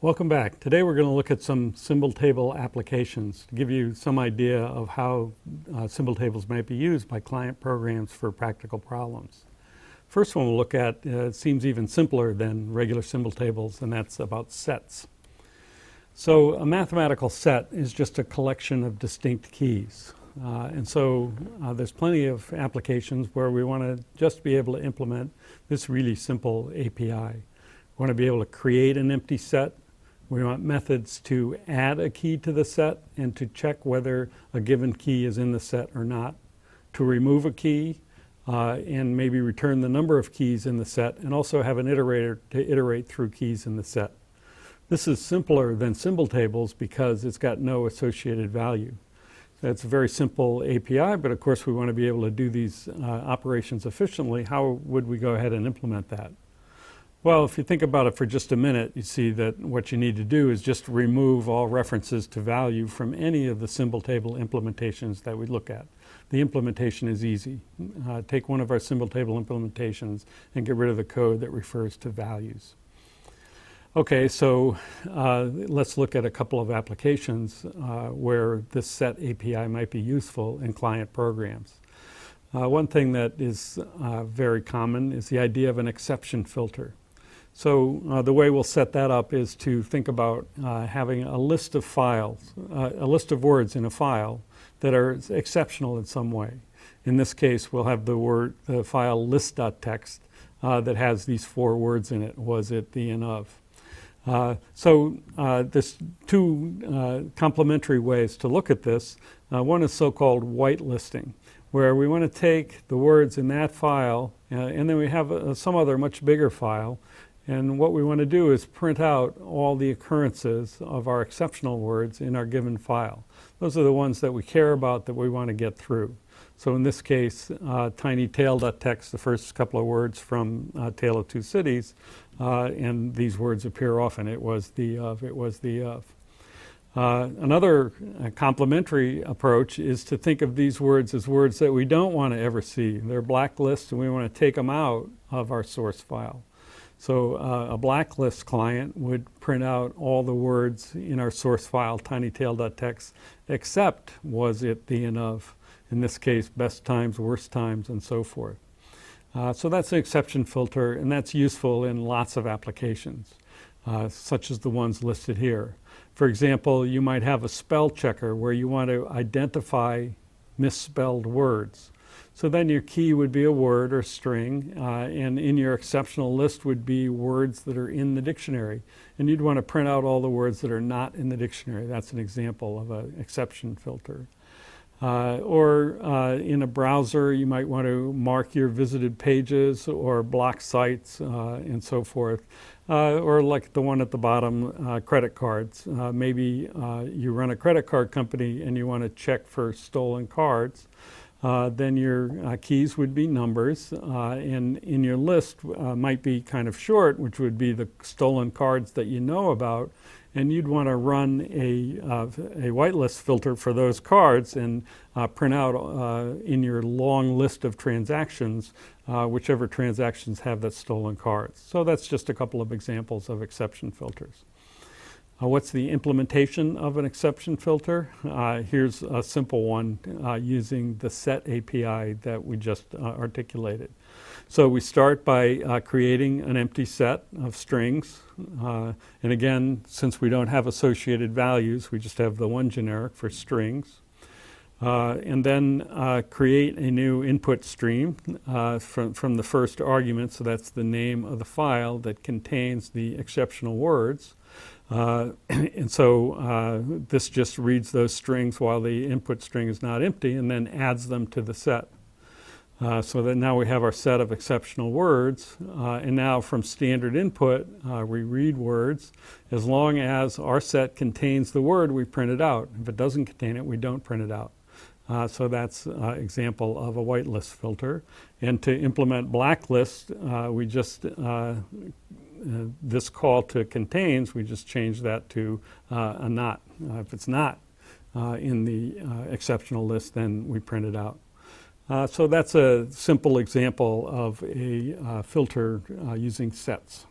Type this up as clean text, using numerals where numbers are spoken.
Welcome back. Today we're going to look at some symbol table applications to give you some idea of how symbol tables might be used by client programs for practical problems. First one we'll look at seems even simpler than regular symbol tables, and that's about sets. So a mathematical set is just a collection of distinct keys. There's plenty of applications where we want to just be able to implement this really simple API. We want to be able to create an empty set. We want methods to add a key to the set and to check whether a given key is in the set or not, to remove a key and maybe return the number of keys in the set, and also have an iterator to iterate through keys in the set. This is simpler than symbol tables because it's got no associated value. That's a very simple API, but of course we want to be able to do these operations efficiently. How would we go ahead and implement that? Well, if you think about it for just a minute, you see that what you need to do is just remove all references to value from any of the symbol table implementations that we look at. The implementation is easy. Take one of our symbol table implementations and get rid of the code that refers to values. Okay, so let's look at a couple of applications where this set API might be useful in client programs. One thing that is very common is the idea of an exception filter. So the way we'll set that up is to think about having a list of files, a list of words in a file that are exceptional in some way. In this case, we'll have the file list.txt that has these 4 words in it: was, it, the, and of. There's 2 complementary ways to look at this. One is so-called whitelisting, where we want to take the words in that file and then we have some other much bigger file. And what we want to do is print out all the occurrences of our exceptional words in our given file. Those are the ones that we care about, that we want to get through. So in this case, tinytail.txt, the first couple of words from Tale of Two Cities, and these words appear often. It was the of, it was the of. Another complementary approach is to think of these words as words that we don't want to ever see. They're blacklists, and we want to take them out of our source file. So a blacklist client would print out all the words in our source file, tinytail.txt, except was, it, the, and of. In this case, best times, worst times, and so forth. So that's an exception filter, and that's useful in lots of applications, such as the ones listed here. For example, you might have a spell checker where you want to identify misspelled words. So then your key would be a word or string, and in your exceptional list would be words that are in the dictionary. And you'd want to print out all the words that are not in the dictionary. That's an example of an exception filter. In a browser, you might want to mark your visited pages or block sites and so forth. Or like the one at the bottom, credit cards. Maybe you run a credit card company and you want to check for stolen cards. Then your keys would be numbers, and in your list might be kind of short, which would be the stolen cards that you know about, and you'd want to run a whitelist filter for those cards and print out in your long list of transactions whichever transactions have that stolen cards. So that's just a couple of examples of exception filters. What's the implementation of an exception filter? Here's a simple one using the set API that we just articulated. So we start by creating an empty set of strings. And again, since we don't have associated values, we just have the one generic for strings. And then create a new input stream from the first argument. So that's the name of the file that contains the exceptional words. This just reads those strings while the input string is not empty, and then adds them to the set. So that now we have our set of exceptional words, and now from standard input we read words. As long as our set contains the word, we print it out. If it doesn't contain it, we don't print it out. So that's an example of a whitelist filter. And to implement blacklist, we just this call to contains, we just change that to a not. If it's not in the exceptional list, then we print it out. So that's a simple example of a filter using sets.